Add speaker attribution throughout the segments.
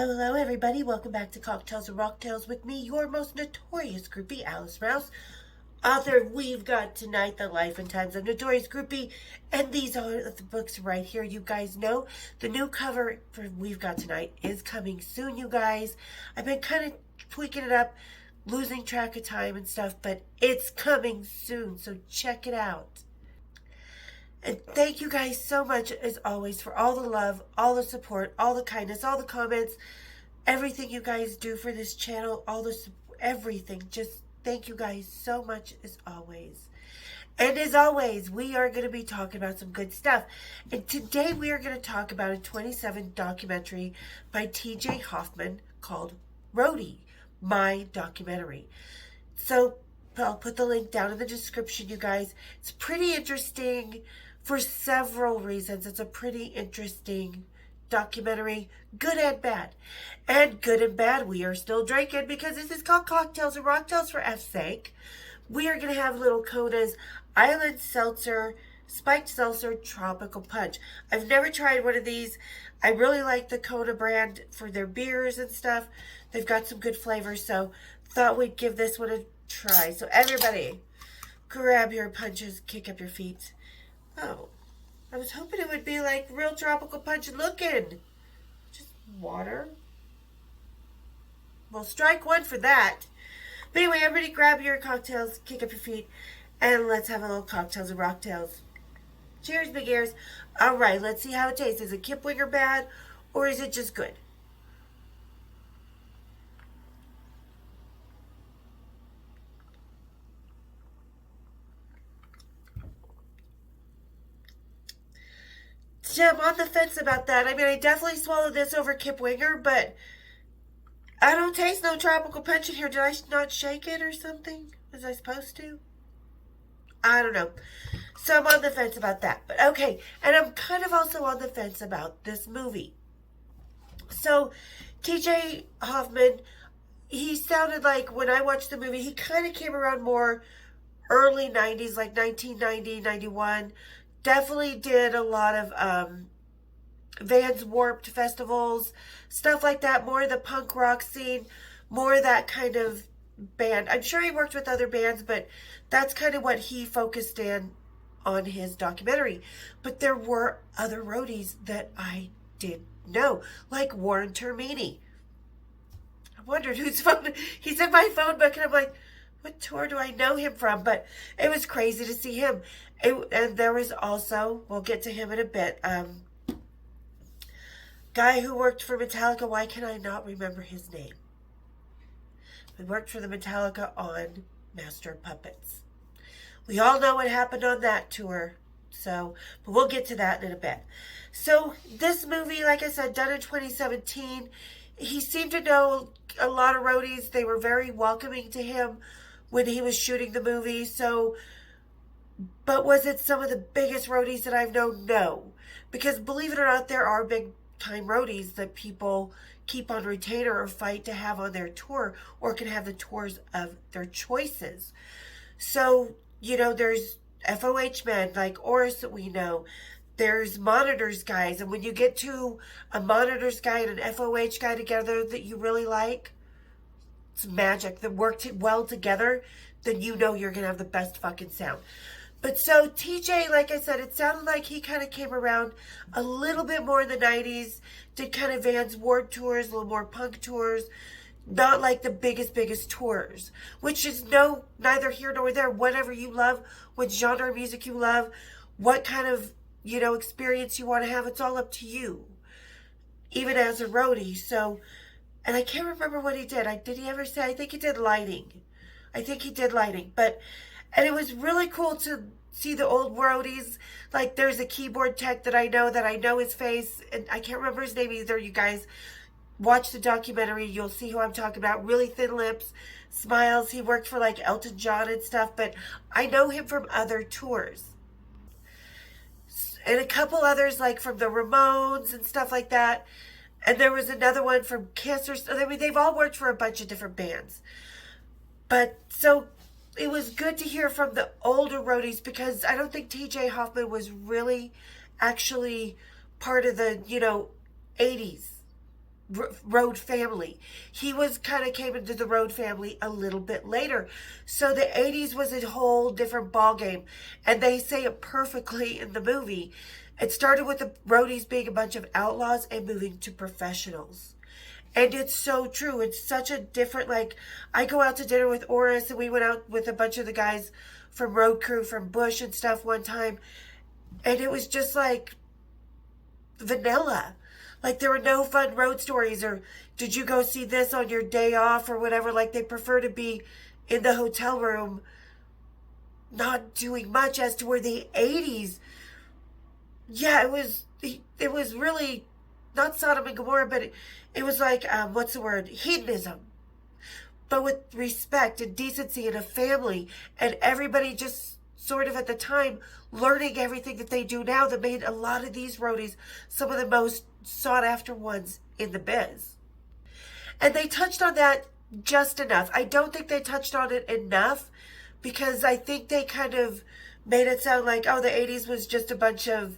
Speaker 1: Hello, everybody. Welcome back to Cocktails and Rocktails with me, your most notorious groupie, Alice Rouse. Author, we've got tonight The Life and Times of Notorious Groupie, and these are the books right here. You guys know the new cover for We've Got Tonight is coming soon, you guys. I've been kind of tweaking it up, losing track of time and stuff, but it's coming soon, so check it out. And thank you guys so much, as always, for all the love, all the support, all the kindness, all the comments, everything you guys do for this channel, everything. Just thank you guys so much, as always. And as always, we are going to be talking about some good stuff. And today we are going to talk about a 27 documentary by T.J. Hoffman called Roadie, My Documentary. So I'll put the link down in the description, you guys. It's pretty interesting for several reasons. It's a pretty interesting documentary, good and bad. And good and bad, we are still drinking because this is called Cocktails and Rocktails for F's sake. We are going to have Little Kona's Island Seltzer, Spiked Seltzer Tropical Punch. I've never tried one of these. I really like the Kona brand for their beers and stuff. They've got some good flavors, so thought we'd give this one a try. So everybody, grab your punches, kick up your feet. Oh, I was hoping it would be like real tropical punch looking. Just water. Well, strike one for that. But anyway, everybody grab your cocktails, kick up your feet, and let's have a little Cocktails and Rocktails. Cheers, big ears. All right, let's see how it tastes. Is it Kipwinger bad, or is it just good? Yeah, I'm on the fence about that. I mean, I definitely swallowed this over Kipwinger, but I don't taste no tropical punch in here. Did I not shake it or something? Was I supposed to? I don't know. So I'm on the fence about that. But okay, and I'm kind of also on the fence about this movie. So T.J. Hoffman, he sounded like, when I watched the movie, he kind of came around more early 90s, like 1990, 91. Definitely did a lot of Vans Warped festivals, stuff like that. More of the punk rock scene, more of that kind of band. I'm sure he worked with other bands, but that's kind of what he focused in on his documentary. But there were other roadies that I didn't know, like Warren Termini. I wondered whose phone. He's in my phone book, and I'm like, what tour do I know him from? But it was crazy to see him. And there was also, we'll get to him in a bit, guy who worked for Metallica. Why can I not remember his name? He worked for the Metallica on Master of Puppets. We all know what happened on that tour. So, but we'll get to that in a bit. So this movie, like I said, done in 2017. He seemed to know a lot of roadies. They were very welcoming to him when he was shooting the movie. So, but was it some of the biggest roadies that I've known? No. Because believe it or not, there are big time roadies that people keep on retainer or fight to have on their tour, or can have the tours of their choices. So, you know, there's FOH men like Oris that we know. There's monitors guys. And when you get to a monitors guy and an FOH guy together that you really like, it's magic. That work well together, then you know you're going to have the best fucking sound. But so TJ, like I said, it sounded like he kind of came around a little bit more in the 90s, did kind of Vans Warped tours, a little more punk tours, not like the biggest tours, which is neither here nor there. Whatever you love, what genre of music you love, what kind of, experience you want to have, it's all up to you, even as a roadie. So, and I can't remember what he did. Did he ever say? I think he did lighting. And it was really cool to see the old roadies. Like, there's a keyboard tech that I know his face, and I can't remember his name either. You guys watch the documentary, you'll see who I'm talking about. Really thin lips, smiles. He worked for like Elton John and stuff, but I know him from other tours. And a couple others, like from the Ramones and stuff like that. And there was another one from Cancer. I mean, they've all worked for a bunch of different bands. But so it was good to hear from the older roadies, because I don't think T.J. Hoffman was really actually part of the, 80s. Road family. He was kind of came into the Road family a little bit later. So the 80s was a whole different ball game. And they say it perfectly in the movie. It started with the Roadies being a bunch of outlaws and moving to professionals. And it's so true. It's such a different, like, I go out to dinner with Oris, and we went out with a bunch of the guys from Road Crew, from Bush and stuff one time. And it was just like vanilla. Like, there were no fun road stories, or did you go see this on your day off or whatever. Like, they prefer to be in the hotel room not doing much. As to where the 80s, yeah, it was really not Sodom and Gomorrah, but it was like, what's the word? Hedonism. But with respect and decency and a family, and everybody just sort of at the time learning everything that they do now, that made a lot of these roadies some of the most sought after ones in the biz. And they touched on that just enough. I don't think they touched on it enough, because I think they kind of made it sound like, oh, the 80s was just a bunch of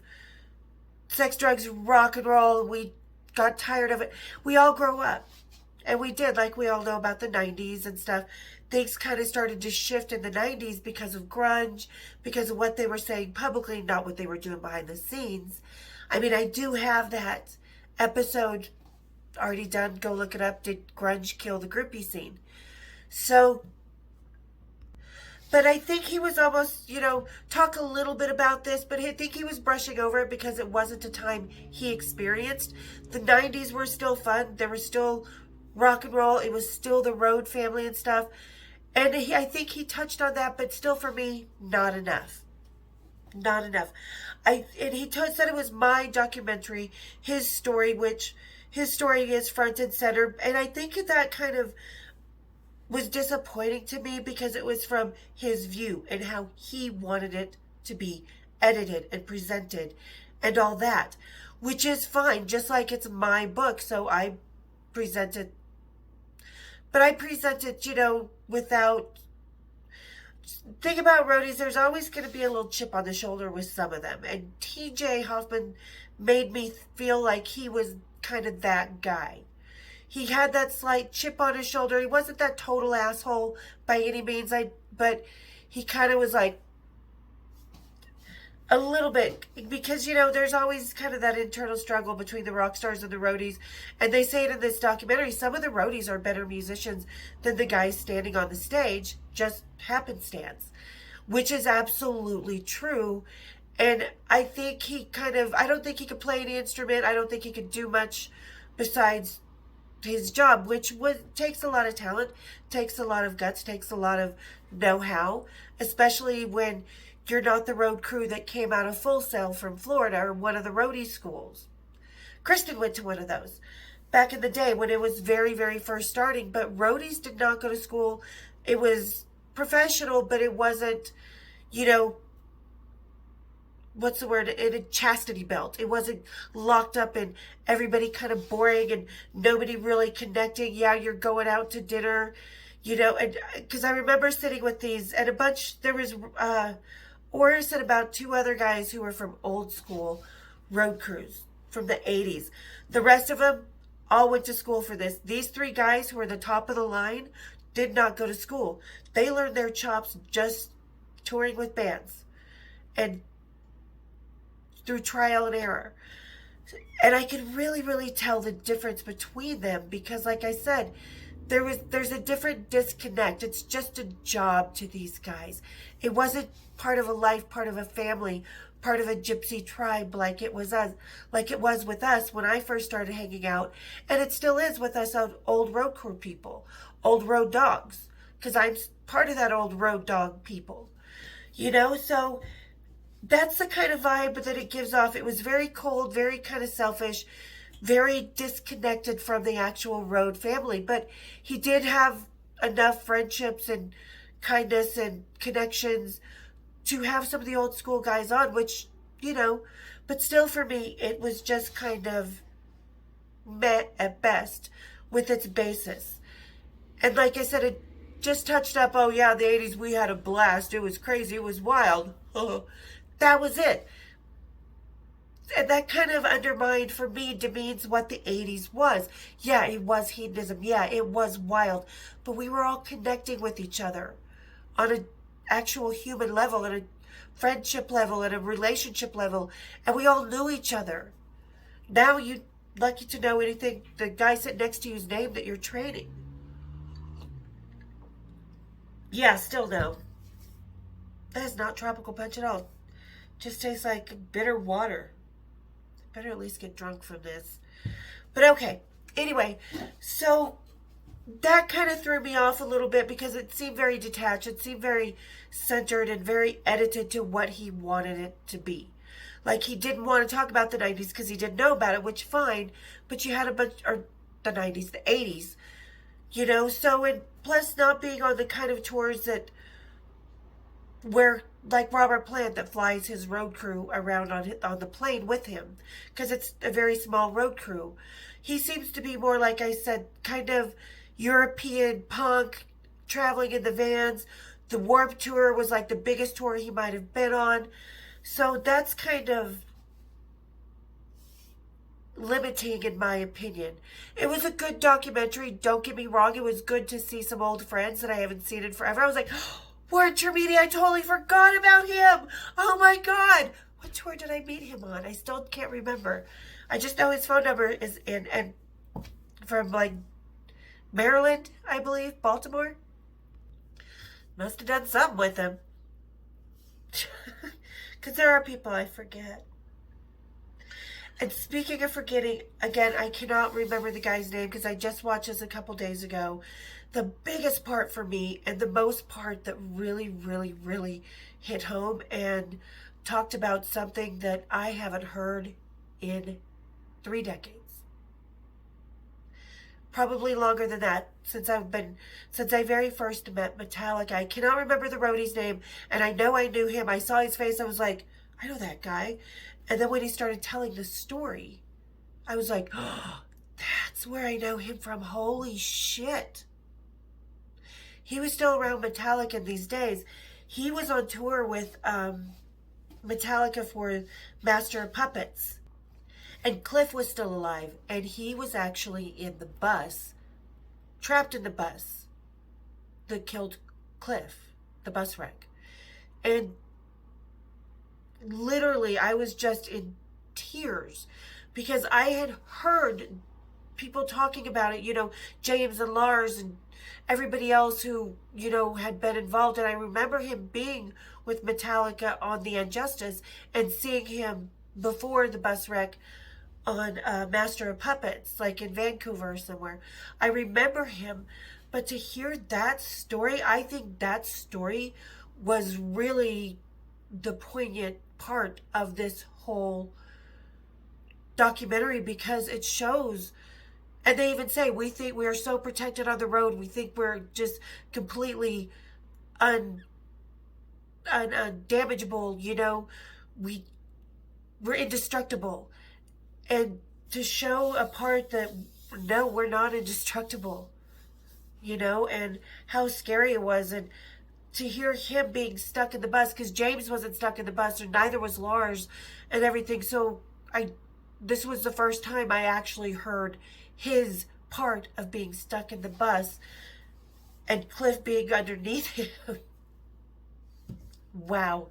Speaker 1: sex, drugs, rock and roll, and we got tired of it. We all grow up. And we did, like we all know about the 90s and stuff. Things kind of started to shift in the 90s because of grunge, because of what they were saying publicly, not what they were doing behind the scenes. I mean, I do have that episode already done. Go look it up. Did grunge kill the groupie scene? So, but I think he was almost, talk a little bit about this, but I think he was brushing over it because it wasn't a time he experienced. The 90s were still fun. There was still rock and roll. It was still the Road family and stuff. And I think he touched on that, but still for me, not enough. Not enough. And he said it was my documentary, his story, which his story is front and center. And I think that kind of was disappointing to me, because it was from his view and how he wanted it to be edited and presented and all that, which is fine, just like it's my book. So I present it, but I present it, without. Thing about roadies, there's always going to be a little chip on the shoulder with some of them. And TJ Hoffman made me feel like he was kind of that guy. He had that slight chip on his shoulder. He wasn't that total asshole by any means, but he kind of was like a little bit, because, there's always kind of that internal struggle between the rock stars and the roadies. And they say it in this documentary, some of the roadies are better musicians than the guys standing on the stage, just happenstance, which is absolutely true. And I think I don't think he could play any instrument. I don't think he could do much besides his job, which takes a lot of talent, takes a lot of guts, takes a lot of know-how, especially when you're not the road crew that came out of Full Sail from Florida, or one of the roadie schools. Kristen went to one of those back in the day when it was very, very first starting. But roadies did not go to school. It was professional, but it wasn't, what's the word? In a chastity belt. It wasn't locked up and everybody kind of boring and nobody really connecting. Yeah, you're going out to dinner, and because I remember sitting with these and a bunch, there was, Oris and about two other guys who were from old school road crews from the 80s. The rest of them all went to school for this. These three guys who were the top of the line did not go to school. They learned their chops just touring with bands and through trial and error. And I could really, really tell the difference between them, because like I said, there's a different disconnect. It's just a job to these guys. It wasn't part of a life, part of a family, part of a gypsy tribe like it was with us when I first started hanging out, and it still is with us old road crew people, old road dogs, because I'm part of that old road dog people, so that's the kind of vibe that it gives off. It was very cold, very kind of selfish, very disconnected from the actual Road family. But he did have enough friendships and kindness and connections to have some of the old school guys on, which, but still for me, it was just kind of meh at best with its basis. And like I said, it just touched up, oh yeah, the 80s, we had a blast. It was crazy. It was wild. That was it. And that kind of undermined, for me, demeans what the 80s was. Yeah, it was hedonism. Yeah, it was wild. But we were all connecting with each other on an actual human level, and a friendship level, and a relationship level. And we all knew each other. Now you'd lucky to know anything, the guy sitting next to you's name that you're training. Yeah, still no. That is not tropical punch at all. Just tastes like bitter water. Better at least get drunk from this. But okay. Anyway, so that kind of threw me off a little bit because it seemed very detached. It seemed very centered and very edited to what he wanted it to be. Like, he didn't want to talk about the 90s because he didn't know about it, which fine. But you had a bunch, or the 90s, the 80s, you know. So, and plus not being on the kind of tours that, where, like Robert Plant, that flies his road crew around on the plane with him, because it's a very small road crew. He seems to be more, like I said, kind of European punk, traveling in the vans. The Warped Tour was like the biggest tour he might have been on. So that's kind of limiting, in my opinion. It was a good documentary, don't get me wrong. It was good to see some old friends that I haven't seen in forever. I was like, Warren Termini, I totally forgot about him. Oh my God. What tour did I meet him on? I still can't remember. I just know his phone number is in, and from like Maryland, I believe, Baltimore. Must have done something with him. Because there are people I forget. And speaking of forgetting, again, I cannot remember the guy's name because I just watched this a couple days ago. The biggest part for me, and the most part that really, really, really hit home and talked about something that I haven't heard in 3 decades. Probably longer than that, since I very first met Metallica. I cannot remember the roadie's name, and I know I knew him. I saw his face, I was like, I know that guy. And then when he started telling the story, I was like, oh, that's where I know him from. Holy shit. He was still around Metallica in these days. He was on tour with Metallica for Master of Puppets. And Cliff was still alive, and he was actually in the bus, trapped in the bus that killed Cliff, the bus wreck. And literally, I was just in tears because I had heard people talking about it, you know, James and Lars and everybody else who, you know, had been involved. And I remember him being with Metallica on The Injustice and seeing him before the bus wreck on Master of Puppets, like in Vancouver or somewhere. I remember him, but to hear that story, I think that story was really the poignant part of this whole documentary, because it shows, and they even say, we think we are so protected on the road, we think we're just completely undamageable, you know, we're indestructible. And to show a part that, no, we're not indestructible, you know, and how scary it was. And to hear him being stuck in the bus, because James wasn't stuck in the bus, or neither was Lars and everything. So this was the first time I actually heard his part of being stuck in the bus and Cliff being underneath him. Wow.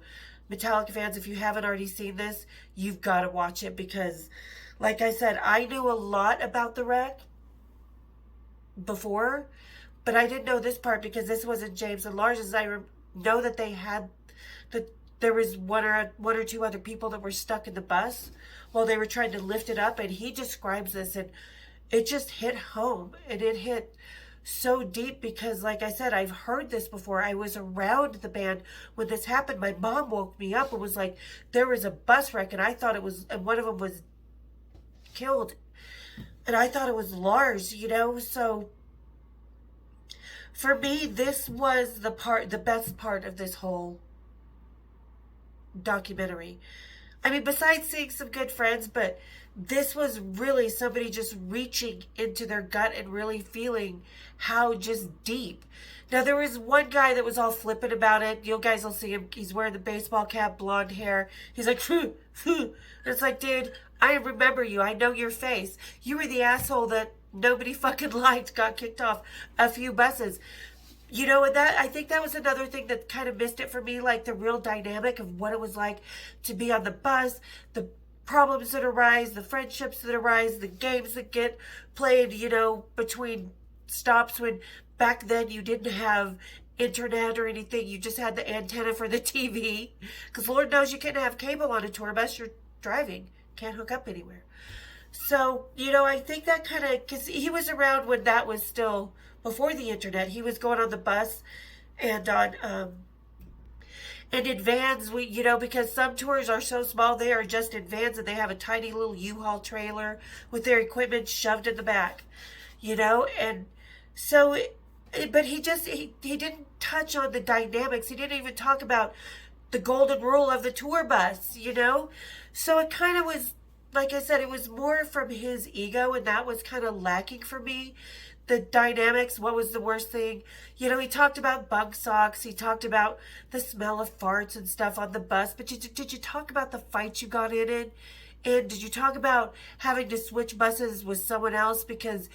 Speaker 1: Metallica fans, if you haven't already seen this, you've got to watch it, because like I said, I knew a lot about the wreck before, but I didn't know this part because this wasn't James and Lars. I know that they had, that there was one or two other people that were stuck in the bus while they were trying to lift it up, and he describes this, and it just hit home, and it hit so deep because, like I said, I've heard this before. I was around the band when this happened. My mom woke me up and was like, there was a bus wreck, and I thought it was, and one of them was killed, and I thought it was Lars, you know. So for me, this was the best part of this whole documentary. I mean, besides seeing some good friends, but this was really somebody just reaching into their gut and really feeling how just deep. Now, there was one guy that was all flippant about it. You guys will see him. He's wearing the baseball cap, blonde hair. He's like, phew, phew. It's like, dude, I remember you. I know your face. You were the asshole that nobody fucking liked, got kicked off a few buses. You know, and that I think that was another thing that kind of missed it for me, like the real dynamic of what it was like to be on the bus, the problems that arise, the friendships that arise, the games that get played, you know, between stops when back then you didn't have internet or anything. You just had the antenna for the TV. Because Lord knows you can't have cable on a tour bus. You're driving. Can't hook up anywhere. So, you know, I think that kind of, because he was around when that was still before the internet. He was going on the bus and on, and in vans, you know, because some tours are so small, they are just in vans and they have a tiny little U-Haul trailer with their equipment shoved in the back, you know, and so, but he didn't touch on the dynamics. He didn't even talk about the golden rule of the tour bus, you know, so it kind of was, like I said, it was more from his ego, and that was kind of lacking for me. The dynamics, what was the worst thing? You know, he talked about bug socks. He talked about the smell of farts and stuff on the bus. But did you talk about the fight you got in it? And did you talk about having to switch buses with someone else because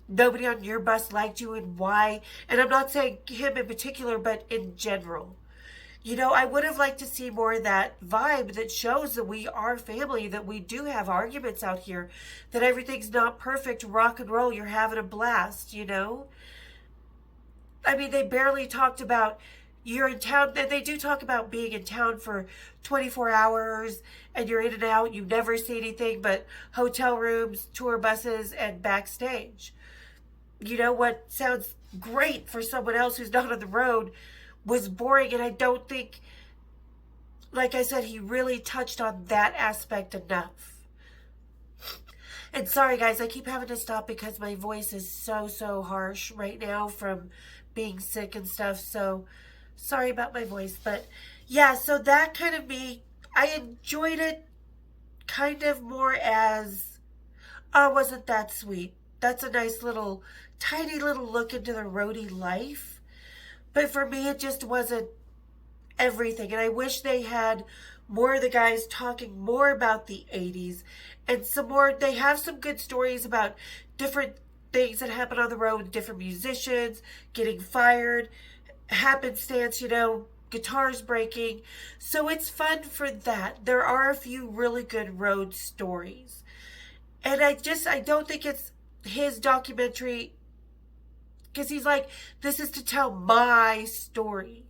Speaker 1: nobody on your bus liked you, and why? And I'm not saying him in particular, but in general. You know, I would have liked to see more of that vibe that shows that we are family, that we do have arguments out here, that everything's not perfect, rock and roll, you're having a blast, you know? I mean, they barely talked about you're in town, and they do talk about being in town for 24 hours, and you're in and out, you never see anything but hotel rooms, tour buses, and backstage. You know, what sounds great for someone else who's not on the road was boring, and I don't think, like I said, he really touched on that aspect enough. And sorry guys, I keep having to stop because my voice is so harsh right now from being sick and stuff, so sorry about my voice. But yeah, so that kind of I enjoyed it kind of more as, oh, wasn't that sweet? That's a nice little, tiny little look into the roadie life. But for me, it just wasn't everything. And I wish they had more of the guys talking more about the 80s and some more. They have some good stories about different things that happen on the road, different musicians getting fired, happenstance, you know, guitars breaking. So it's fun for that. There are a few really good road stories. And I don't think it's his documentary, because he's like, this is to tell my story,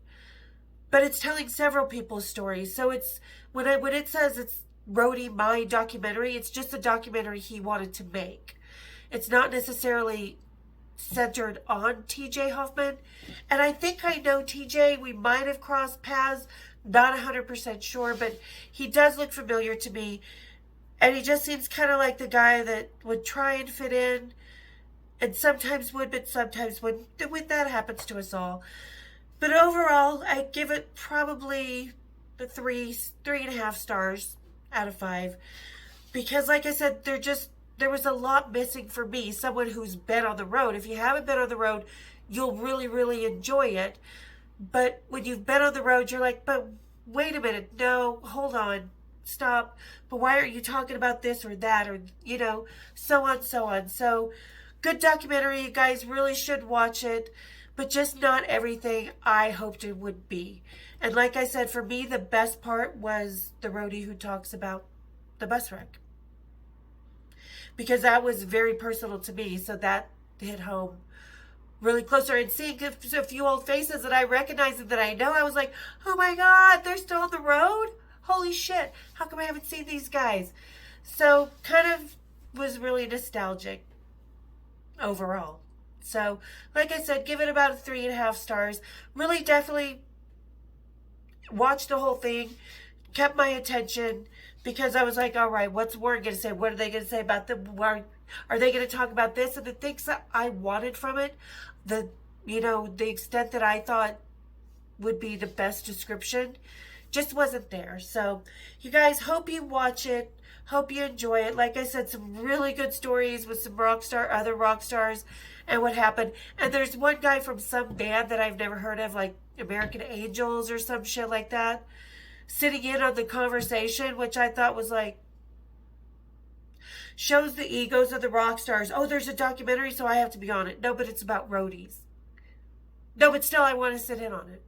Speaker 1: but it's telling several people's stories. So it's when it says it's Roadie my documentary, it's just a documentary he wanted to make. It's not necessarily centered on TJ Hoffman. And I think I know TJ. We might have crossed paths, not 100% sure, but he does look familiar to me, and he just seems kind of like the guy that would try and fit in. And sometimes would, but sometimes wouldn't. That happens to us all. But overall, I give it probably the 3.5 stars out of 5. Because like I said, there was a lot missing for me. Someone who's been on the road. If you haven't been on the road, you'll really enjoy it. But when you've been on the road, you're like, but wait a minute. No, hold on. Stop. But why aren't you talking about this or that? Or, you know, so on. So, good documentary. You guys really should watch it, but just not everything I hoped it would be. And like I said, for me, the best part was the roadie who talks about the bus wreck, because that was very personal to me. So that hit home really closer. And seeing a few old faces that I recognized and that I know, I was like, oh my God, they're still on the road? Holy shit. How come I haven't seen these guys? So kind of was really nostalgic overall. So like I said, give it about 3.5 stars. Really definitely watched the whole thing, kept my attention, because I was like, all right, what's Warren going to say? What are they going to say about the, are they going to talk about this? And the things that I wanted from it, the extent that I thought would be the best description, just wasn't there. So you guys, hope you watch it. Hope you enjoy it. Like I said, some really good stories with some other rock stars and what happened. And there's one guy from some band that I've never heard of, like American Angels or some shit like that, sitting in on the conversation, which I thought was like, Shows the egos of the rock stars. Oh, there's a documentary, so I have to be on it. No, but it's about roadies. No, but still I want to sit in on it.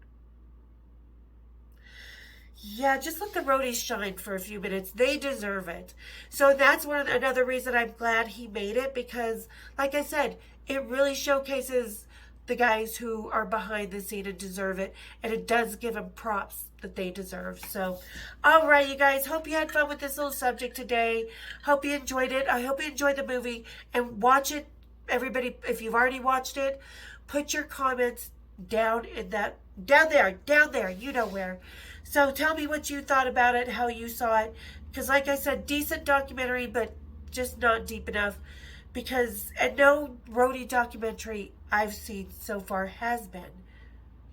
Speaker 1: Yeah, just let the roadies shine for a few minutes. They deserve it. So that's another reason I'm glad he made it, because, like I said, it really showcases the guys who are behind the scene and deserve it, and it does give them props that they deserve. So, all right, you guys, hope you had fun with this little subject today. Hope you enjoyed it. I hope you enjoyed the movie, and watch it. Everybody, if you've already watched it, put your comments down there, you know where. So tell me what you thought about it, how you saw it, because like I said, decent documentary, but just not deep enough, and no roadie documentary I've seen so far has been.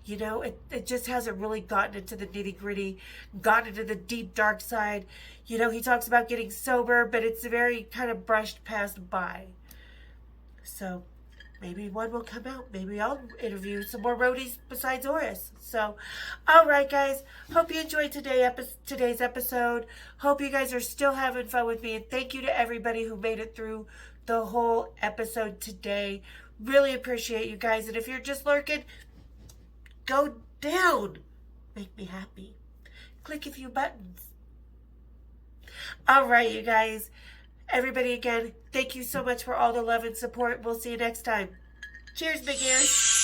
Speaker 1: You know, it just hasn't really gotten into the nitty gritty, gotten into the deep dark side. You know, he talks about getting sober, but it's very kind of brushed past by. So maybe one will come out. Maybe I'll interview some more roadies besides Oris. So, all right, guys. Hope you enjoyed today's episode. Hope you guys are still having fun with me. And thank you to everybody who made it through the whole episode today. Really appreciate you guys. And if you're just lurking, go down. Make me happy. Click a few buttons. All right, you guys. Everybody, again, thank you so much for all the love and support. We'll see you next time. Cheers, big ears.